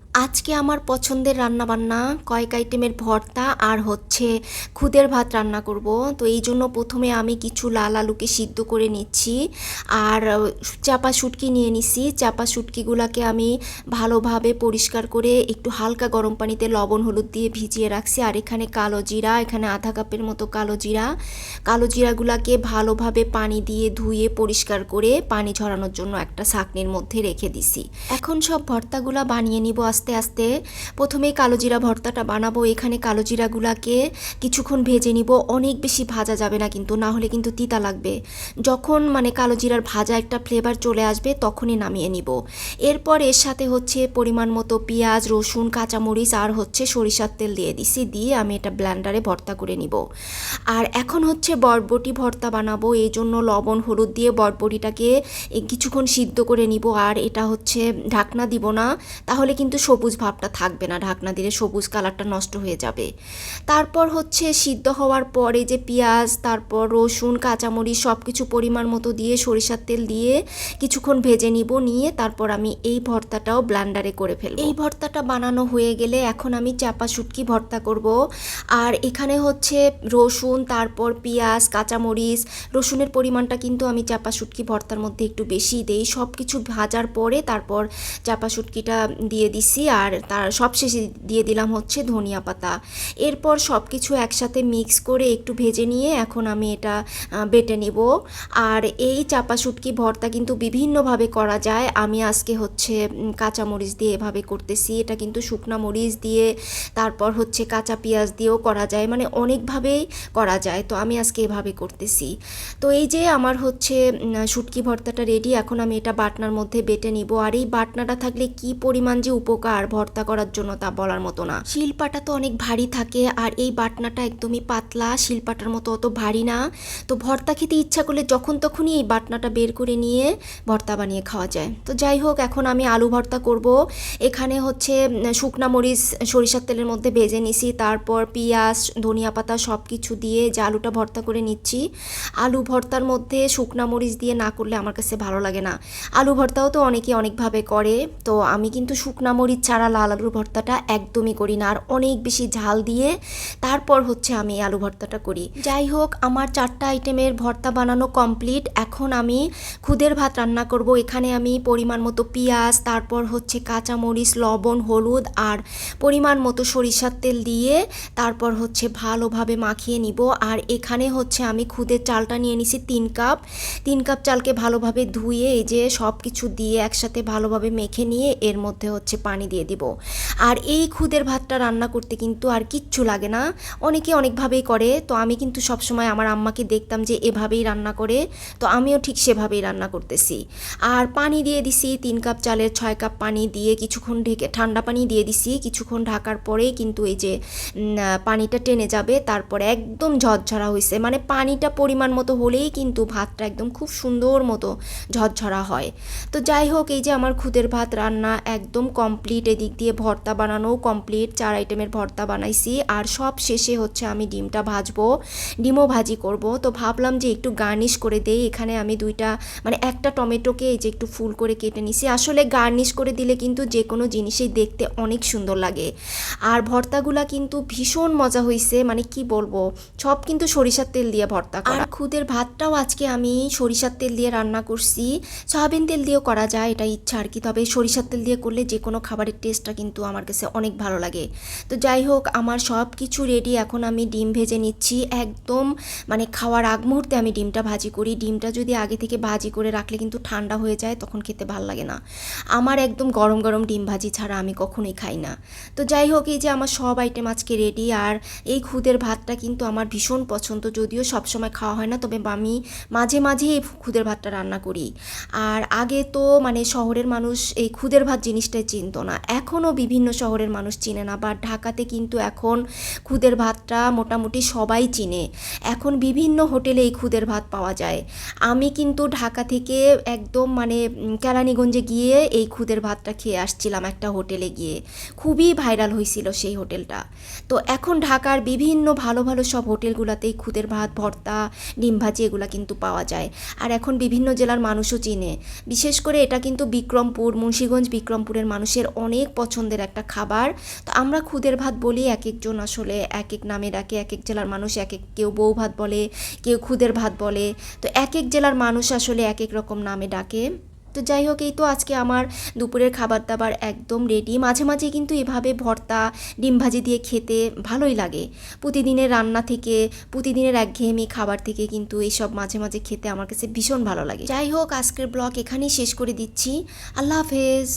আজকে আমার পছন্দের রান্নাবান্না কয়েক আইটেমের ভর্তা আর হচ্ছে খুদের ভাত রান্না করব। তো এই জন্য প্রথমে আমি কিছু লাল আলুকে সিদ্ধ করে নিচ্ছি আর চাপা শুটকি নিয়ে নিছি। চাপা শুটকিগুলোকে আমি ভালোভাবে পরিষ্কার করে একটু হালকা গরম পানিতে লবণ হলুদ দিয়ে ভিজিয়ে রাখছি। আর এখানে কালো জিরা, এখানে আধা কাপের মতো কালো জিরাগুলাকে ভালোভাবে পানি দিয়ে ধুয়ে পরিষ্কার করে পানি ঝরানোর জন্য একটা ছাঁকনির মধ্যে রেখে দিছি। এখন সব ভর্তাগুলা বানিয়ে নিব আস্তে আস্তে। প্রথমেই কালো জিরা ভর্তাটা বানাবো। এখানে কালো জিরাগুলাকে কিছুক্ষণ ভেজে নিব। অনেক বেশি ভাজা যাবে না কিন্তু, না হলে কিন্তু তিতা লাগবে। যখন কালো জিরার ভাজা একটা ফ্লেভার চলে আসবে তখনই নামিয়ে নিব। এরপর এর সাথে হচ্ছে পরিমাণ মতো পেঁয়াজ, রসুন, কাঁচামরিচ আর হচ্ছে সরিষার তেল দিয়ে দিছি। দিয়ে আমি এটা ব্লেন্ডারে ভর্তা করে নিব। আর এখন হচ্ছে বরবটি ভর্তা বানাবো। এই জন্য লবণ হলুদ দিয়ে বরবটিটাকে কিছুক্ষণ সিদ্ধ করে নিব। আর এটা হচ্ছে ঢাকনা দিব না, তাহলে কিন্তু সবুজ ভাবটা থাকবে না। ঢাকনা দিলে সবুজ কালারটা নষ্ট হয়ে যাবে। তারপর হচ্ছে সিদ্ধ হওয়ার পরে যে পেঁয়াজ, তারপর রসুন, কাঁচামরিচ সব কিছু পরিমাণ মতো দিয়ে সরিষার তেল দিয়ে কিছুক্ষণ ভেজে নিব। নিয়ে তারপর আমি এই ভর্তাটাও ব্লেন্ডারে করে ফেলবো। এই ভর্তাটা বানানো হয়ে গেলে এখন আমি চাপা শুটকি ভর্তা করব। আর এখানে হচ্ছে রসুন, তারপর পেঁয়াজ, কাঁচামরিচ, রসুনের পরিমাণটা কিন্তু আমি চাপা শুটকি ভর্তার মধ্যে একটু বেশি দেই। সব কিছু ভাজার পরে তারপর চাপা শুটকিটা দিয়ে দিছি। আর তার সবশেষে দিয়ে দিলাম হচ্ছে ধনিয়া পাতা। এরপর সব কিছু একসাথে মিক্স করে একটু ভেজে নিয়ে এখন আমি এটা বেটে নিব। আর এই চাপা শুটকি ভর্তা কিন্তু বিভিন্নভাবে করা যায়। আমি আজকে হচ্ছে কাঁচামরিচ দিয়ে এভাবে করতেছি। এটা কিন্তু শুকনা মরিচ দিয়ে, তারপর হচ্ছে কাঁচা পেঁয়াজ দিয়েও করা যায়, অনেকভাবেই করা যায়। তো আমি আজকে এভাবে করতেছি। তো এই যে আমার হচ্ছে শুটকি ভর্তাটা রেডি। এখন আমি এটা বাটনার মধ্যে বেটে নিব। আর এই বাটনাটা থাকলে কি পরিমাণ যে উপকার ভর্তা করার জন্য তা বলার মতো না। শিলপাটা তো অনেক ভারী থাকে আর এই বাটনাটা একদমই পাতলা, শিলপাটার মতো অত ভারী না। তো ভর্তা খেতে ইচ্ছা করলে যখন তখনই এই বাটনাটা বের করে নিয়ে ভর্তা বানিয়ে খাওয়া যায়। তো যাই হোক, এখন আমি আলু ভর্তা করব। এখানে হচ্ছে শুকনা মরিচ সরিষার তেলের মধ্যে ভেজে নিছি। তারপর পেঁয়াজ, ধনিয়া পাতা সব কিছু দিয়ে যে আলুটা ভর্তা করে নিচ্ছি। আলু ভর্তার মধ্যে শুকনা মরিচ দিয়ে না করলে আমার কাছে ভালো লাগে না। আলু ভর্তাও তো অনেকে অনেকভাবে করে, তো আমি কিন্তু শুকনা মরিচ ছাড়া লাল আলুর ভর্তাটা একদমই করি না। আর অনেক বেশি ঝাল দিয়ে তারপর হচ্ছে আমি আলু ভর্তাটা করি। যাই হোক, আমার 4টা আইটেমের ভর্তা বানানো কমপ্লিট। এখন আমি খুদের ভাত রান্না করব। এখানে আমি পরিমাণ মতো পেঁয়াজ, তারপর হচ্ছে কাঁচামরিচ, লবণ, হলুদ আর পরিমাণ মতো সরিষার তেল দিয়ে তারপর হচ্ছে ভালোভাবে মাখিয়ে নিব। আর এখানে হচ্ছে আমি খুদের চালটা নিয়ে নিছি 3 কাপ চালকে ভালোভাবে ধুয়ে এই যে সব কিছু দিয়ে একসাথে ভালোভাবে মেখে নিয়ে এর মধ্যে হচ্ছে পানি দিয়ে দিব। আর এই খুদের ভাতটা রান্না করতে কিন্তু আর কিচ্ছু লাগে না। অনেকে অনেকভাবেই করে, তো আমি কিন্তু সবসময় আমার আম্মাকে দেখতাম যে এভাবেই রান্না করে, তো আমিও ঠিক সেভাবেই রান্না করতেছি। আর পানি দিয়ে দিছি 3 কাপ চালের 6 কাপ পানি দিয়ে কিছুক্ষণ ঢেকে, ঠান্ডা পানি দিয়ে দিছি। কিছুক্ষণ ঢাকার পরেই কিন্তু এই যে পানিটা টেনে যাবে। তারপরে একদম ঝরঝরা হয়েছে, পানিটা পরিমাণ মতো হলেই কিন্তু ভাতটা একদম খুব সুন্দর মতো ঝরঝরা হয়। তো যাই হোক, এই যে আমার খুদের ভাত রান্না একদম কমপ্লিট। এদিক দিয়ে ভর্তা বানানোও কমপ্লিট। 4 আইটেমের ভর্তা বানাইছি। আর সব শেষে হচ্ছে আমি ডিমটা ভাজবো, ডিমও ভাজি করব। তো ভাবলাম যে একটু গার্নিশ করে দেই। এখানে আমি একটা টমেটোকে এই যে একটু ফুল করে কেটে নিছি। আসলে গার্নিশ করে দিলে কিন্তু যে কোনো জিনিসই দেখতে অনেক সুন্দর লাগে। আর ভর্তাগুলা কিন্তু ভীষণ মজা হয়েছে, কি বলবো, সব কিন্তু সরিষার তেল দিয়ে ভর্তা করা। আর খুদের ভাতটাও আজকে আমি সরিষার তেল দিয়ে রান্না করছি। সয়াবিন তেল দিয়েও করা যায়, এটা ইচ্ছা আর কি। তবে সরিষার তেল দিয়ে করলে যে কোনো খাবারের টেস্টটা কিন্তু আমার কাছে অনেক ভালো লাগে। তো যাই হোক, আমার সব কিছু রেডি। এখন আমি ডিম ভেজে নিচ্ছি। একদম খাওয়ার আগ মুহূর্তে আমি ডিমটা ভাজি করি। ডিমটা যদি আগে থেকে ভাজি করে রাখলে কিন্তু ঠান্ডা হয়ে যায়, তখন খেতে ভালো লাগে না। আমার একদম গরম গরম ডিম ভাজি ছাড়া আমি কখনোই খাই না। তো যাই হোক, এই যে আমার সব আইটেম আজকে রেডি। আর এই খুদের ভাতটা কিন্তু আমার ভীষণ পছন্দ, যদিও সবসময় খাওয়া হয় না, তবে আমি মাঝে মাঝে এই খুদের ভাতটা রান্না করি। আর আগে তো শহরের মানুষ এই খুদের ভাত জিনিসটাই চিনত না, এখনও বিভিন্ন শহরের মানুষ চিনে না। বা ঢাকাতে কিন্তু এখন খুদের ভাতটা মোটামুটি সবাই চিনে। এখন বিভিন্ন হোটেলে এই খুদের ভাত পাওয়া যায়। আমি কিন্তু ঢাকা থেকে একদম কেরানীগঞ্জে গিয়ে এই খুদের ভাতটা খেয়ে আসছিলাম একটা হোটেলে গিয়ে। খুবই ভাইরাল হয়েছিল সেই হোটেলটা। তো এখন ঢাকার বিভিন্ন ভালো ভালো সব হোটেলগুলোতেই খুদের ভাত, ভর্তা, ডিম ভাজি এগুলো কিন্তু পাওয়া যায়। আর এখন বিভিন্ন জেলার মানুষও চিনে। বিশেষ করে এটা কিন্তু বিক্রমপুর, মুন্সিগঞ্জ, বিক্রমপুরের মানুষের অনেক পছন্দের একটা খাবার। তো আমরা খুদের ভাত বলি, এক একজন আসলে এক এক নামে ডাকে, এক এক জেলার মানুষ এক এক, কেউ বউ ভাত বলে, কেউ খুদের ভাত বলে। তো এক এক জেলার মানুষ আসলে এক এক রকম নামে ডাকে। তো যাই হোক, এই তো আজকে আমার দুপুরের খাবার দাবার একদম রেডি। মাঝে মাঝে কিন্তু এভাবে ভর্তা ডিম ভাজি দিয়ে খেতে ভালোই লাগে। প্রতিদিনের রান্না থেকে, প্রতিদিনের একঘেয়েমি খাবার থেকে কিন্তু এইসব মাঝে মাঝে খেতে আমার কাছে ভীষণ ভালো লাগে। যাই হোক, আজকের ব্লগ এখানেই শেষ করে দিচ্ছি। আল্লাহ হাফেজ।